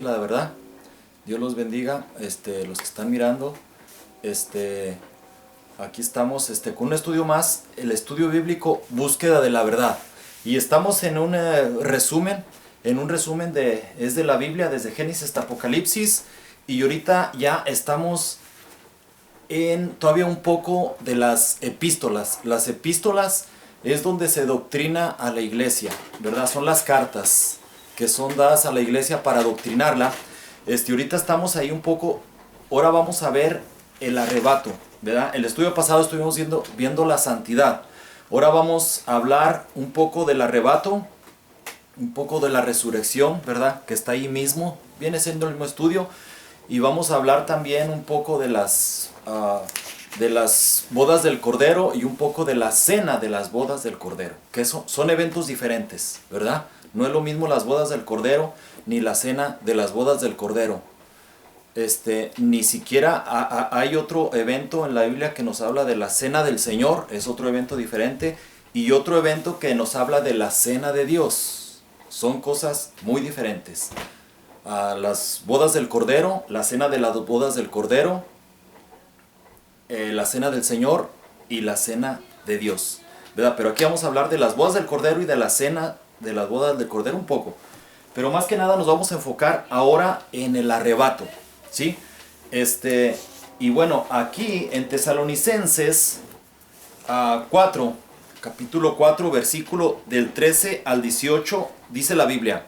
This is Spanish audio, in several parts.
La verdad, Dios los bendiga, los que están mirando, aquí estamos, con un estudio más, el estudio bíblico, búsqueda de la verdad, y estamos en un resumen, es de la Biblia, desde Génesis hasta Apocalipsis, y ahorita ya estamos en todavía un poco de las epístolas. Las epístolas es donde se doctrina a la iglesia, ¿verdad? Son las cartas que son dadas a la iglesia para doctrinarla. Ahorita estamos ahí un poco, ahora vamos a ver el arrebato, ¿verdad? El estudio pasado estuvimos viendo la santidad. Ahora vamos a hablar un poco del arrebato, un poco de la resurrección, ¿verdad? Que está ahí mismo, viene siendo el mismo estudio. Y vamos a hablar también un poco de las bodas del Cordero y un poco de la cena de las bodas del Cordero, que son eventos diferentes, ¿verdad? No es lo mismo las bodas del Cordero ni la cena de las bodas del Cordero. Ni siquiera hay otro evento en la Biblia que nos habla de la cena del Señor, es otro evento diferente, y otro evento que nos habla de la cena de Dios. Son cosas muy diferentes. Las bodas del Cordero, la cena de las bodas del Cordero, la cena del Señor y la cena de Dios, ¿verdad? Pero aquí vamos a hablar de las bodas del Cordero y de la cena de las bodas del Cordero un poco. Pero más que nada nos vamos a enfocar ahora en el arrebato, ¿sí? Y bueno, aquí en Tesalonicenses 4, capítulo 4, versículo del 13 al 18, dice la Biblia: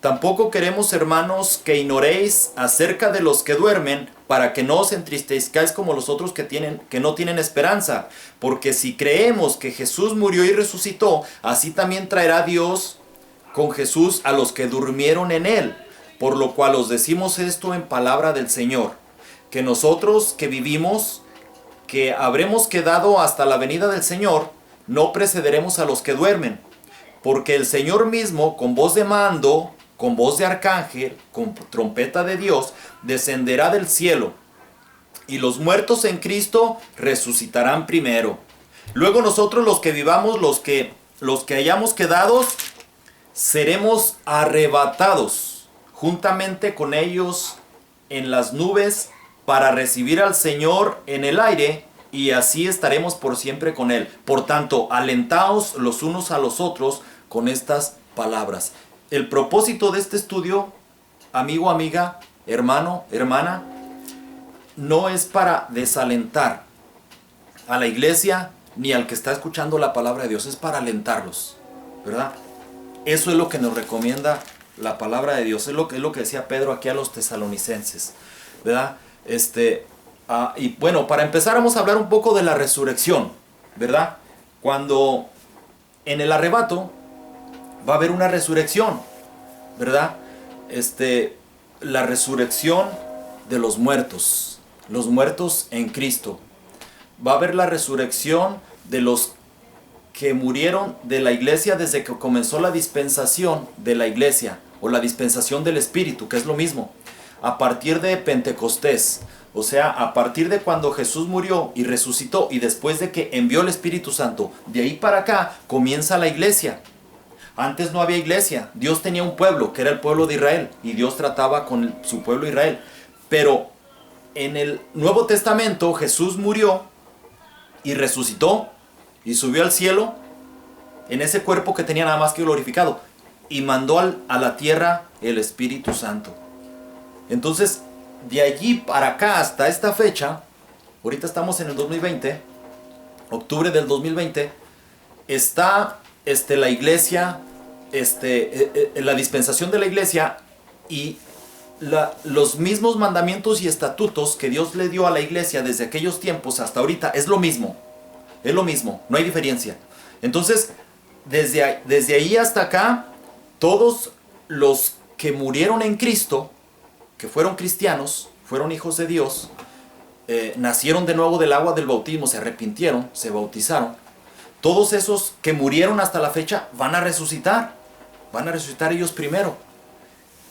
Tampoco queremos, hermanos, que ignoréis acerca de los que duermen, para que no os entristezcáis como los otros que no tienen esperanza. Porque si creemos que Jesús murió y resucitó, así también traerá Dios con Jesús a los que durmieron en él. Por lo cual os decimos esto en palabra del Señor, que nosotros que vivimos, que habremos quedado hasta la venida del Señor, no precederemos a los que duermen. Porque el Señor mismo, con voz de mando, con voz de arcángel, con trompeta de Dios, descenderá del cielo, y los muertos en Cristo resucitarán primero. Luego nosotros los que vivamos, los que hayamos quedado, seremos arrebatados juntamente con ellos en las nubes para recibir al Señor en el aire, y así estaremos por siempre con Él. Por tanto, alentaos los unos a los otros con estas palabras. El propósito de este estudio, amigo, amiga, hermano, hermana, no es para desalentar a la iglesia ni al que está escuchando la palabra de Dios, es para alentarlos, ¿verdad? Eso es lo que nos recomienda la palabra de Dios, es lo que decía Pedro aquí a los tesalonicenses, ¿verdad? Y bueno, para empezar vamos a hablar un poco de la resurrección, ¿verdad? Cuando en el arrebato va a haber una resurrección, ¿verdad? La resurrección de los muertos en Cristo. Va a haber la resurrección de los que murieron de la iglesia desde que comenzó la dispensación de la iglesia, o la dispensación del Espíritu, que es lo mismo, a partir de Pentecostés. O sea, a partir de cuando Jesús murió y resucitó, y después de que envió el Espíritu Santo, de ahí para acá comienza la iglesia. Antes no había iglesia, Dios tenía un pueblo, que era el pueblo de Israel, y Dios trataba con su pueblo Israel. Pero en el Nuevo Testamento Jesús murió y resucitó y subió al cielo en ese cuerpo que tenía nada más que glorificado, y mandó a la tierra el Espíritu Santo. Entonces, de allí para acá hasta esta fecha, ahorita estamos en el 2020, octubre del 2020, está la iglesia, la dispensación de la iglesia, y los mismos mandamientos y estatutos que Dios le dio a la iglesia desde aquellos tiempos hasta ahorita es lo mismo, no hay diferencia. Entonces, desde ahí hasta acá, todos los que murieron en Cristo, que fueron cristianos, fueron hijos de Dios, nacieron de nuevo del agua del bautismo, se arrepintieron, se bautizaron, todos esos que murieron hasta la fecha van a resucitar ellos primero.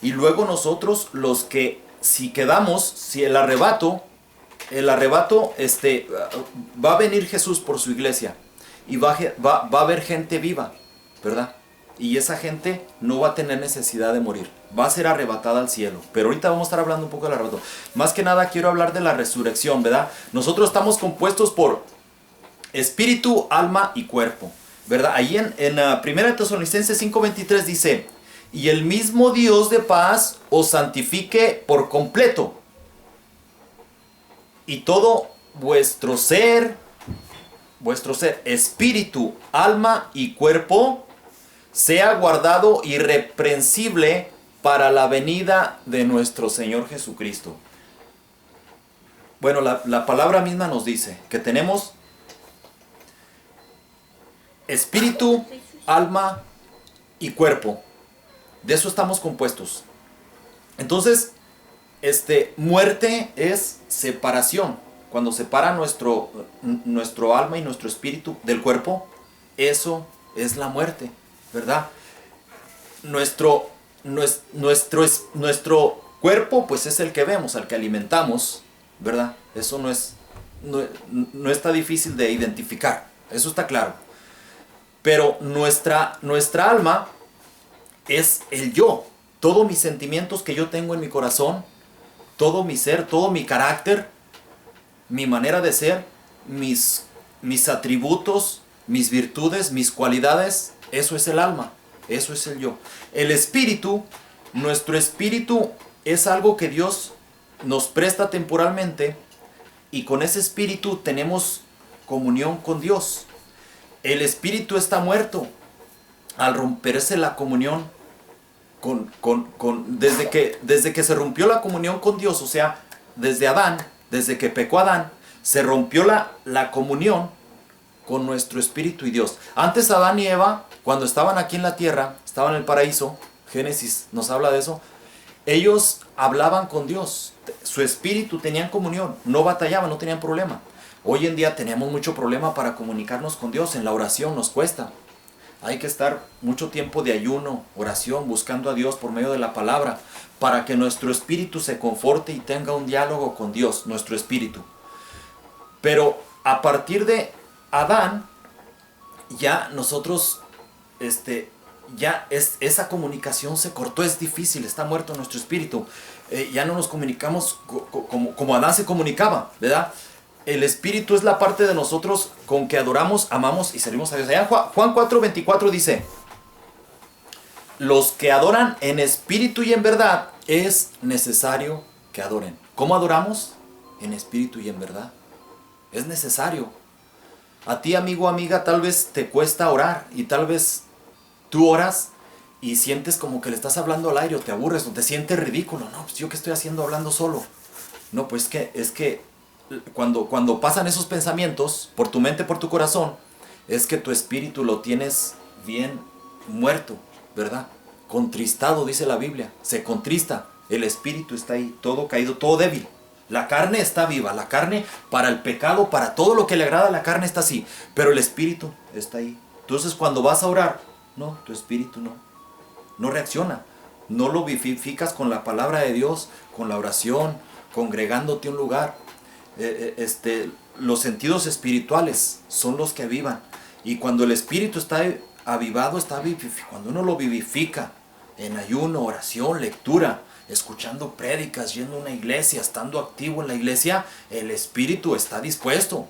Y luego nosotros, los que, si quedamos, si el arrebato, va a venir Jesús por su iglesia, y va a haber gente viva, ¿verdad? y esa gente no va a tener necesidad de morir. Va a ser arrebatada al cielo. Pero ahorita vamos a estar hablando un poco del arrebato. Más que nada quiero hablar de la resurrección, ¿verdad? Nosotros estamos compuestos por espíritu, alma y cuerpo, ¿verdad? Ahí en 1 Tesalonicenses 5:23 dice: y el mismo Dios de paz os santifique por completo, y todo vuestro ser, espíritu, alma y cuerpo, sea guardado irreprensible para la venida de nuestro Señor Jesucristo. Bueno, la palabra misma nos dice que tenemos espíritu, alma y cuerpo. De eso estamos compuestos. Entonces, muerte es separación. Cuando separa nuestro alma y nuestro espíritu del cuerpo, eso es la muerte, ¿verdad? Nuestro cuerpo, pues, es el que vemos, al que alimentamos, ¿verdad? Eso no está difícil de identificar, eso está claro. Pero nuestra alma es el yo. Todos mis sentimientos que yo tengo en mi corazón, todo mi ser, todo mi carácter, mi manera de ser, mis atributos, mis virtudes, mis cualidades, eso es el alma, eso es el yo. El espíritu, nuestro espíritu es algo que Dios nos presta temporalmente, y con ese espíritu tenemos comunión con Dios. El espíritu está muerto al romperse la comunión desde que se rompió la comunión con Dios, o sea, desde Adán, desde que pecó Adán, se rompió la comunión con nuestro espíritu y Dios. Antes Adán y Eva, cuando estaban aquí en la tierra, estaban en el paraíso, Génesis nos habla de eso, ellos hablaban con Dios, su espíritu, tenían comunión, no batallaban, no tenían problema. Hoy en día tenemos mucho problema para comunicarnos con Dios, en la oración nos cuesta. Hay que estar mucho tiempo de ayuno, oración, buscando a Dios por medio de la palabra, para que nuestro espíritu se conforte y tenga un diálogo con Dios, nuestro espíritu. Pero a partir de Adán, ya nosotros, esa comunicación se cortó, es difícil, está muerto nuestro espíritu. Ya no nos comunicamos como Adán se comunicaba, ¿verdad? El espíritu es la parte de nosotros con que adoramos, amamos y servimos a Dios. Allá Juan 4:24 dice: los que adoran en espíritu y en verdad es necesario que adoren. ¿Cómo adoramos? En espíritu y en verdad. Es necesario. A ti, amigo o amiga, tal vez te cuesta orar, y tal vez tú oras y sientes como que le estás hablando al aire, o te aburres, o te sientes ridículo. No, pues yo qué estoy haciendo hablando solo. No, pues es que cuando pasan esos pensamientos por tu mente, por tu corazón, es que tu espíritu lo tienes bien muerto, ¿verdad? Contristado, dice la Biblia. Se contrista. El espíritu está ahí, todo caído, todo débil. La carne está viva. La carne, para el pecado, para todo lo que le agrada, la carne está así. Pero el espíritu está ahí. Entonces, cuando vas a orar, no, tu espíritu no reacciona. No lo vivificas con la palabra de Dios, con la oración, congregándote a un lugar. Los sentidos espirituales son los que avivan. Y cuando el espíritu está avivado, cuando uno lo vivifica en ayuno, oración, lectura, escuchando prédicas, yendo a una iglesia, estando activo en la iglesia, el espíritu está dispuesto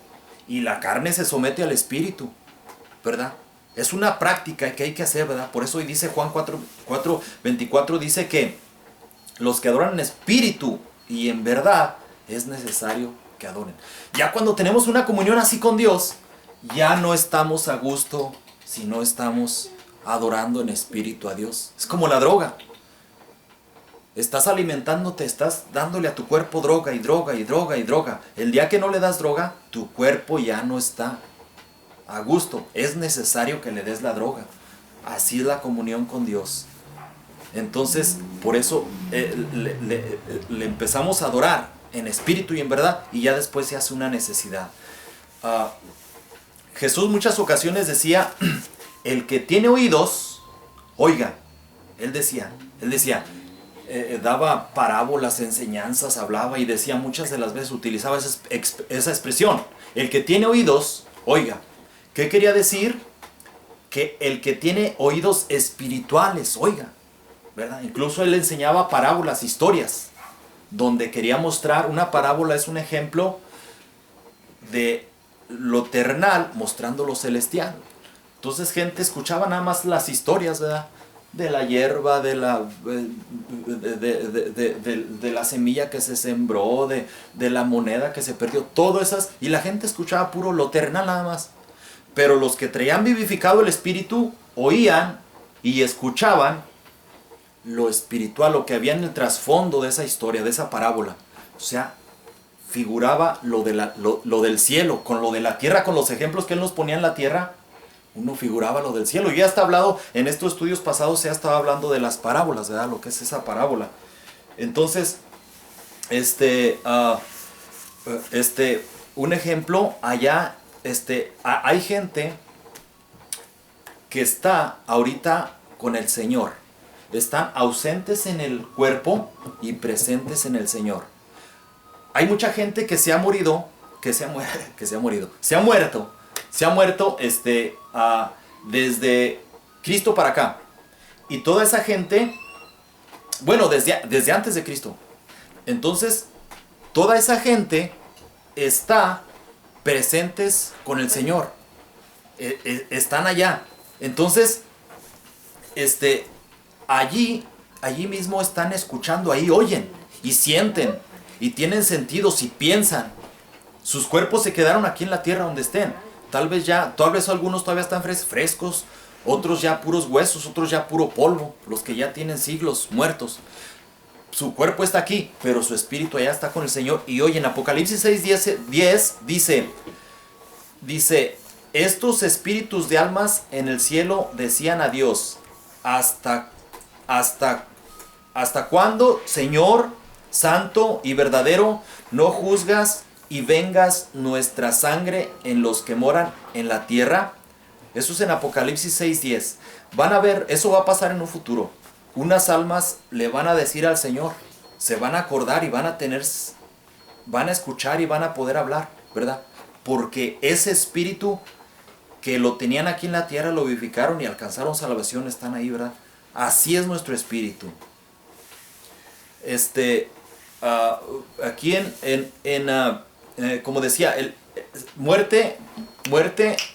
y la carne se somete al espíritu, ¿verdad? Es una práctica que hay que hacer, ¿verdad? Por eso hoy dice Juan 4:24, dice que los que adoran en espíritu y en verdad es necesario que adoren. Ya cuando tenemos una comunión así con Dios, ya no estamos a gusto si no estamos adorando en espíritu a Dios. Es como la droga. Estás alimentándote, estás dándole a tu cuerpo droga y droga y droga y droga. El día que no le das droga, tu cuerpo ya no está a gusto. Es necesario que le des la droga. Así es la comunión con Dios. Entonces, por eso le empezamos a adorar en espíritu y en verdad, y ya después se hace una necesidad. Jesús muchas ocasiones decía: el que tiene oídos, oiga. Él decía, daba parábolas, enseñanzas, hablaba y decía, muchas de las veces utilizaba esa expresión: el que tiene oídos, oiga. ¿Qué quería decir? que el que tiene oídos espirituales, oiga, ¿verdad? Incluso él enseñaba parábolas, historias, donde quería mostrar, una parábola es un ejemplo de lo terrenal mostrando lo celestial. Entonces gente escuchaba nada más las historias, ¿verdad? De la hierba, de la semilla que se sembró, de la moneda que se perdió, todo esas, y la gente escuchaba puro lo terrenal nada más. Pero los que traían vivificado el espíritu oían y escuchaban lo espiritual, lo que había en el trasfondo de esa historia, de esa parábola. O sea, figuraba lo del cielo, con lo de la tierra, con los ejemplos que él nos ponía en la tierra, uno figuraba lo del cielo. Y ya está hablado, en estos estudios pasados se ha estado hablando de las parábolas, ¿verdad? Lo que es esa parábola. Entonces, un ejemplo, allá, hay gente que está ahorita con el Señor. Están ausentes en el cuerpo y presentes en el Señor. Hay mucha gente que se ha muerto, desde Cristo para acá. Y toda esa gente, bueno, desde antes de Cristo. Entonces, toda esa gente está presentes con el Señor. Están allá. Entonces, allí mismo están escuchando, ahí oyen y sienten y tienen sentidos y piensan. Sus cuerpos se quedaron aquí en la tierra donde estén. Tal vez algunos todavía están frescos, otros ya puros huesos, otros ya puro polvo, los que ya tienen siglos muertos. Su cuerpo está aquí, pero su espíritu allá está con el Señor. Y hoy en Apocalipsis 6:10 dice, estos espíritus de almas en el cielo decían a Dios, ¿hasta cuándo, Señor, santo y verdadero, no juzgas y vengas nuestra sangre en los que moran en la tierra? Eso es en Apocalipsis 6:10. Van a ver, eso va a pasar en un futuro. Unas almas le van a decir al Señor, se van a acordar y van a escuchar y van a poder hablar, ¿verdad? Porque ese espíritu que lo tenían aquí en la tierra, lo vivificaron y alcanzaron salvación, están ahí, ¿verdad? Así es nuestro espíritu. Aquí como decía, muerte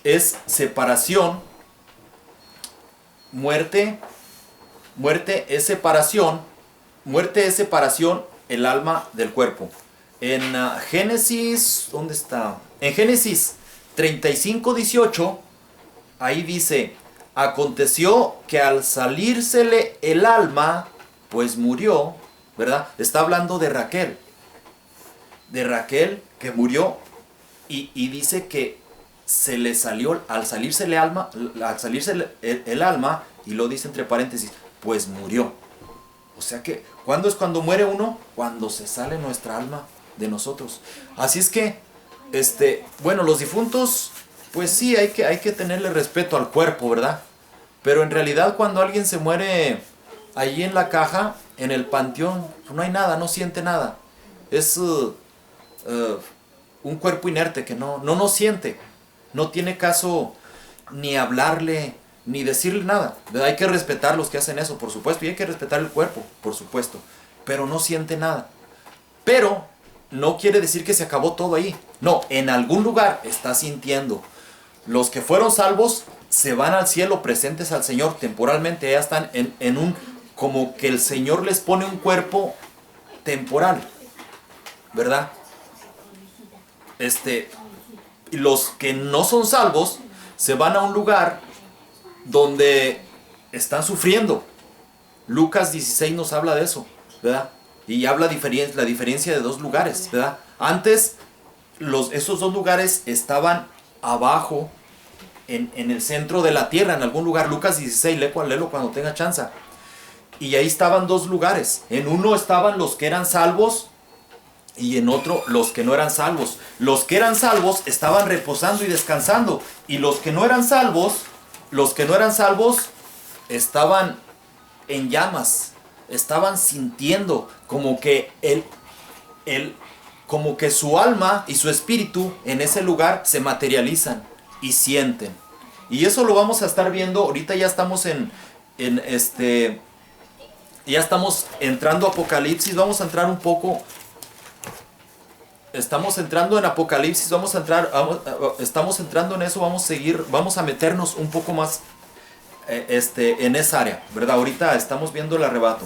es separación. Muerte es separación. Muerte es separación el alma del cuerpo. En Génesis, ¿dónde está? En Génesis 35:18, ahí dice, aconteció que al salírsele el alma, pues murió, ¿verdad? Está hablando de Raquel que murió y dice que se le salió, al salirse el alma, y lo dice entre paréntesis, pues murió. O sea que, ¿cuándo es cuando muere uno? Cuando se sale nuestra alma de nosotros. Así es que, bueno, los difuntos, pues sí, hay que tenerle respeto al cuerpo, ¿verdad? Pero en realidad cuando alguien se muere allí en la caja, en el panteón, no hay nada, no siente nada. Es un cuerpo inerte que no siente. No tiene caso ni hablarle, ni decirle nada. Hay que respetar los que hacen eso, por supuesto, y hay que respetar el cuerpo, por supuesto. Pero no siente nada. Pero no quiere decir que se acabó todo ahí. No, en algún lugar está sintiendo. Los que fueron salvos se van al cielo presentes al Señor temporalmente. Ya están en un, como que el Señor les pone un cuerpo temporal, ¿verdad? Y los que no son salvos se van a un lugar donde están sufriendo. Lucas 16 nos habla de eso, ¿verdad? Y habla la diferencia de dos lugares, ¿verdad? Antes, esos dos lugares estaban abajo, en el centro de la tierra, en algún lugar. Lucas 16, léelo cuando tenga chance. Y ahí estaban dos lugares. En uno estaban los que eran salvos y en otro los que no eran salvos. Los que eran salvos estaban reposando y descansando. Y los que no eran salvos estaban en llamas. Estaban sintiendo como que como que su alma y su espíritu en ese lugar se materializan y sienten. Y eso lo vamos a estar viendo. Ahorita ya estamos ya estamos entrando a Apocalipsis. Vamos a entrar un poco. Estamos entrando en Apocalipsis. Estamos entrando en eso. Vamos a meternos un poco más en esa área, ¿verdad? Ahorita estamos viendo el arrebato.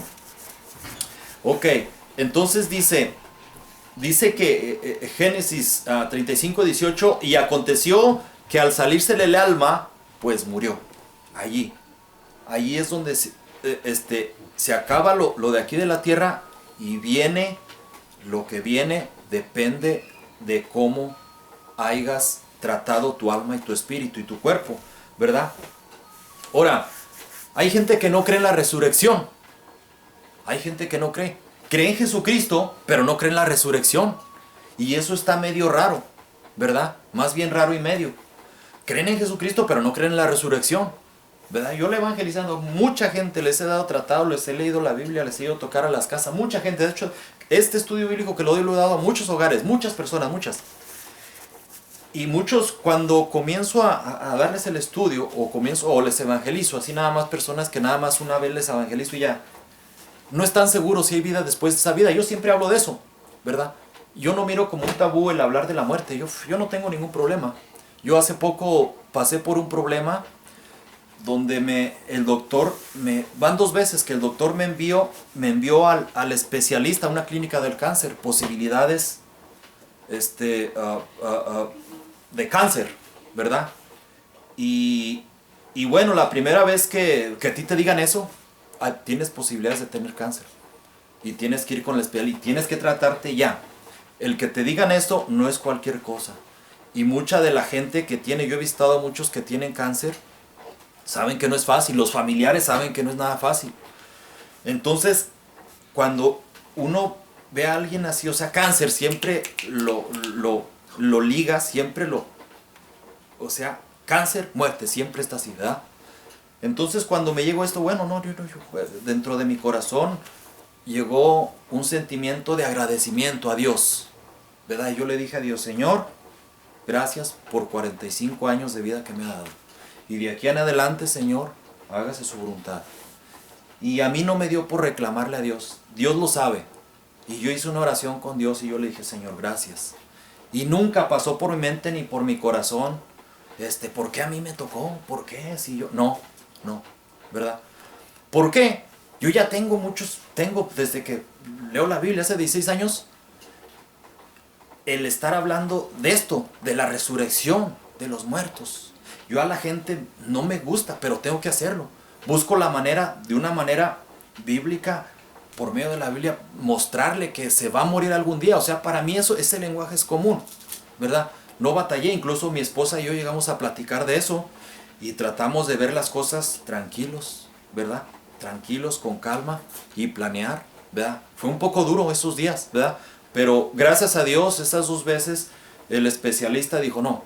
Ok, entonces dice que Génesis 35:18, y aconteció que al salírsele el alma, pues murió. Allí es donde se acaba lo de aquí de la tierra, y viene lo que viene. Depende de cómo hayas tratado tu alma y tu espíritu y tu cuerpo, ¿verdad? Ahora, hay gente que no cree en la resurrección. Hay gente que no cree. Cree en Jesucristo, pero no cree en la resurrección. Y eso está medio raro, ¿verdad? Más bien raro y medio. Creen en Jesucristo, pero no creen en la resurrección, ¿verdad? Yo le evangelizando, mucha gente les he dado tratado, les he leído la Biblia, les he ido a tocar a las casas, mucha gente. De hecho, este estudio bíblico que lo he dado a muchos hogares, muchas personas, muchas. Y muchos, cuando comienzo a darles el estudio, o les evangelizo, así nada más, personas que nada más una vez les evangelizo y ya, no están seguros si hay vida después de esa vida. Yo siempre hablo de eso, ¿verdad? Yo no miro como un tabú el hablar de la muerte. Yo no tengo ningún problema. Yo hace poco pasé por un problema donde el doctor van 2 veces que el doctor me envió al especialista a una clínica del cáncer, posibilidades de cáncer, ¿verdad? Y bueno, la primera vez que a ti te digan eso, tienes posibilidades de tener cáncer. Y tienes que ir con el especialista y tienes que tratarte ya. El que te digan esto no es cualquier cosa. Y mucha de la gente que tiene, yo he visto a muchos que tienen cáncer, saben que no es fácil. Los familiares saben que no es nada fácil. Entonces, cuando uno ve a alguien así, o sea, cáncer, siempre lo liga, o sea, cáncer, muerte, siempre está así, ¿verdad? Entonces cuando me llegó esto, bueno, dentro de mi corazón llegó un sentimiento de agradecimiento a Dios, ¿verdad? Y yo le dije a Dios, Señor, gracias por 45 años de vida que me ha dado. Y de aquí en adelante, Señor, hágase su voluntad. Y a mí no me dio por reclamarle a Dios. Dios lo sabe. Y yo hice una oración con Dios y yo le dije, Señor, gracias. Y nunca pasó por mi mente ni por mi corazón, ¿por qué a mí me tocó? ¿Por qué? Si yo... No, ¿verdad? ¿Por qué? Yo ya tengo desde que leo la Biblia hace 16 años, el estar hablando de esto, de la resurrección de los muertos. Yo a la gente no me gusta, pero tengo que hacerlo. Busco la manera, de una manera bíblica, por medio de la Biblia, mostrarle que se va a morir algún día. O sea, para mí ese lenguaje es común, ¿verdad? No batallé, incluso mi esposa y yo llegamos a platicar de eso y tratamos de ver las cosas tranquilos, ¿verdad? Tranquilos, con calma y planear, ¿verdad? Fue un poco duro esos días, ¿verdad? Pero gracias a Dios, esas 2 veces el especialista dijo, no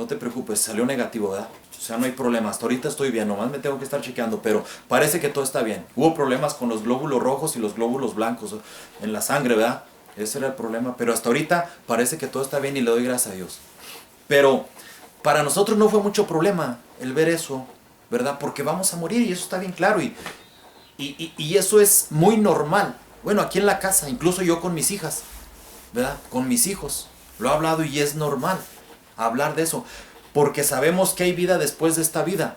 te preocupes, salió negativo, ¿verdad? O sea, no hay problema, hasta ahorita estoy bien, nomás me tengo que estar chequeando, pero parece que todo está bien. Hubo problemas con los glóbulos rojos y los glóbulos blancos en la sangre, ¿verdad? Ese era el problema, pero hasta ahorita parece que todo está bien y le doy gracias a Dios. Pero para nosotros no fue mucho problema el ver eso, ¿verdad? Porque vamos a morir y eso está bien claro y eso es muy normal. Bueno, aquí en la casa, incluso yo con mis hijas, ¿verdad? Con mis hijos, lo he hablado y es normal hablar de eso, porque sabemos que hay vida después de esta vida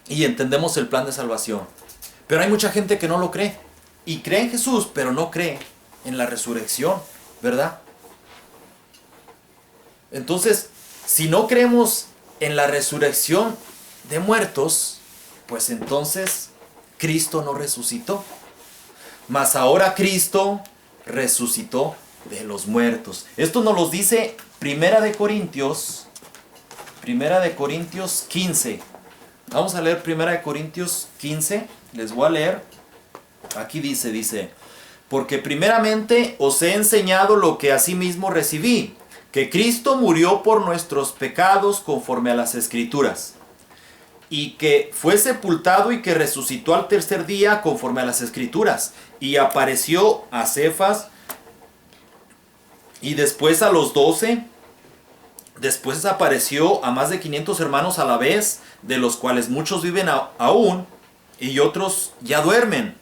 y entendemos el plan de salvación. Pero hay mucha gente que no lo cree y cree en Jesús, pero no cree en la resurrección, ¿verdad? Entonces, si no creemos en la resurrección de muertos, pues entonces Cristo no resucitó. Mas ahora Cristo resucitó de los muertos. Esto nos lo dice Primera de Corintios 15. Vamos a leer Primera de Corintios 15. Les voy a leer. Aquí dice, porque primeramente os he enseñado lo que asimismo recibí, que Cristo murió por nuestros pecados conforme a las Escrituras, y que fue sepultado y que resucitó al tercer día conforme a las Escrituras, y apareció a Cefas y después a los 12. Después apareció a más de 500 hermanos a la vez, de los cuales muchos viven aún y otros ya duermen.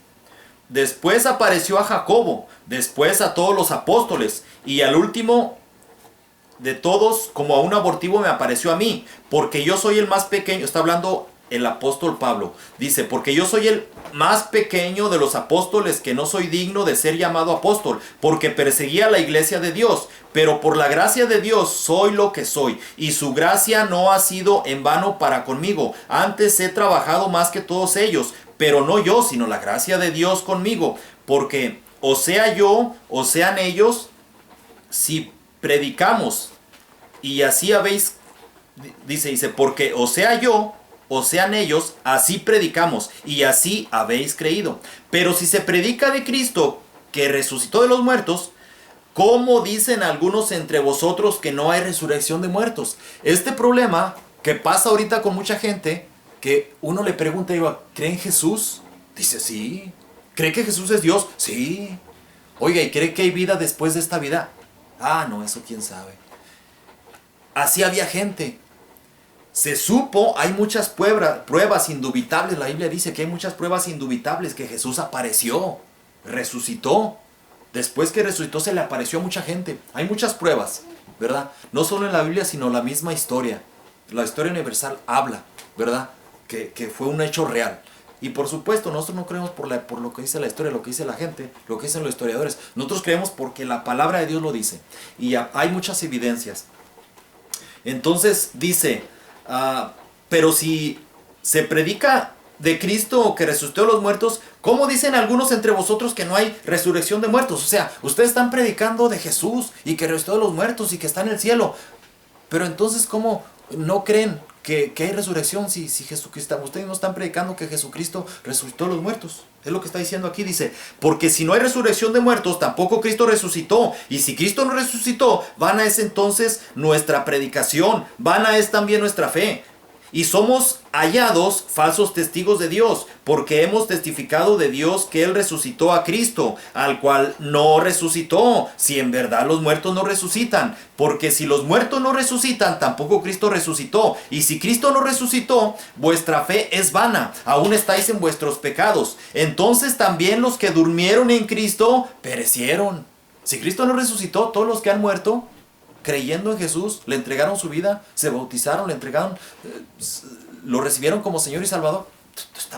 Después apareció a Jacobo, después a todos los apóstoles, y al último de todos, como a un abortivo, me apareció a mí, porque yo soy el más pequeño. Está hablando el apóstol Pablo. Dice, porque yo soy el más pequeño de los apóstoles, que no soy digno de ser llamado apóstol, porque perseguía la iglesia de Dios. Pero por la gracia de Dios soy lo que soy, y su gracia no ha sido en vano para conmigo. Antes he trabajado más que todos ellos, pero no yo, sino la gracia de Dios conmigo. Porque o sea yo, o sean ellos, si predicamos, y así habéis, dice, porque o sea yo, o sean ellos, así predicamos, y así habéis creído. Pero si se predica de Cristo, que resucitó de los muertos, ¿cómo dicen algunos entre vosotros que no hay resurrección de muertos? Este problema que pasa ahorita con mucha gente, que uno le pregunta, digo, ¿cree en Jesús? Dice, sí. ¿Cree que Jesús es Dios? Sí. Oiga, ¿y cree que hay vida después de esta vida? Ah, no, eso quién sabe. Así había gente. Se supo, hay muchas pruebas indubitables. La Biblia dice que hay muchas pruebas indubitables que Jesús apareció, resucitó. Después que resucitó se le apareció a mucha gente. Hay muchas pruebas, ¿verdad? No solo en la Biblia, sino la misma historia. La historia universal habla, ¿verdad? Que fue un hecho real. Y por supuesto, nosotros no creemos por lo que dice la historia, lo que dice la gente, lo que dicen los historiadores. Nosotros creemos porque la palabra de Dios lo dice. Y hay muchas evidencias. Entonces dice, pero si se predica de Cristo que resucitó de los muertos, ¿cómo dicen algunos entre vosotros que no hay resurrección de muertos? O sea, ustedes están predicando de Jesús y que resucitó de los muertos y que está en el cielo. Pero entonces, ¿cómo no creen que hay resurrección si Jesucristo? Ustedes no están predicando que Jesucristo resucitó de los muertos. Es lo que está diciendo aquí, dice, porque si no hay resurrección de muertos, tampoco Cristo resucitó. Y si Cristo no resucitó, vana es entonces nuestra predicación, vana es también nuestra fe. Y somos hallados falsos testigos de Dios, porque hemos testificado de Dios que Él resucitó a Cristo, al cual no resucitó, si en verdad los muertos no resucitan. Porque si los muertos no resucitan, tampoco Cristo resucitó. Y si Cristo no resucitó, vuestra fe es vana, aún estáis en vuestros pecados. Entonces también los que durmieron en Cristo perecieron. Si Cristo no resucitó, todos los que han muerto creyendo en Jesús, le entregaron su vida, se bautizaron, le entregaron, lo recibieron como Señor y Salvador, entonces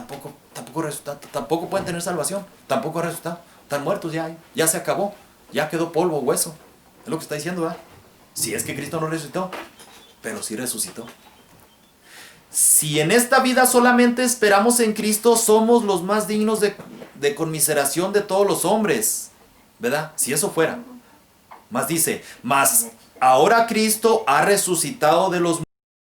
tampoco pueden tener salvación, tampoco resucitar, están muertos ya se acabó, ya quedó polvo, hueso, es lo que está diciendo, ¿verdad? Si es que Cristo no resucitó, pero sí resucitó. Si en esta vida solamente esperamos en Cristo, somos los más dignos de conmiseración de todos los hombres, ¿verdad? Si eso fuera. Más dice, ahora Cristo ha resucitado de los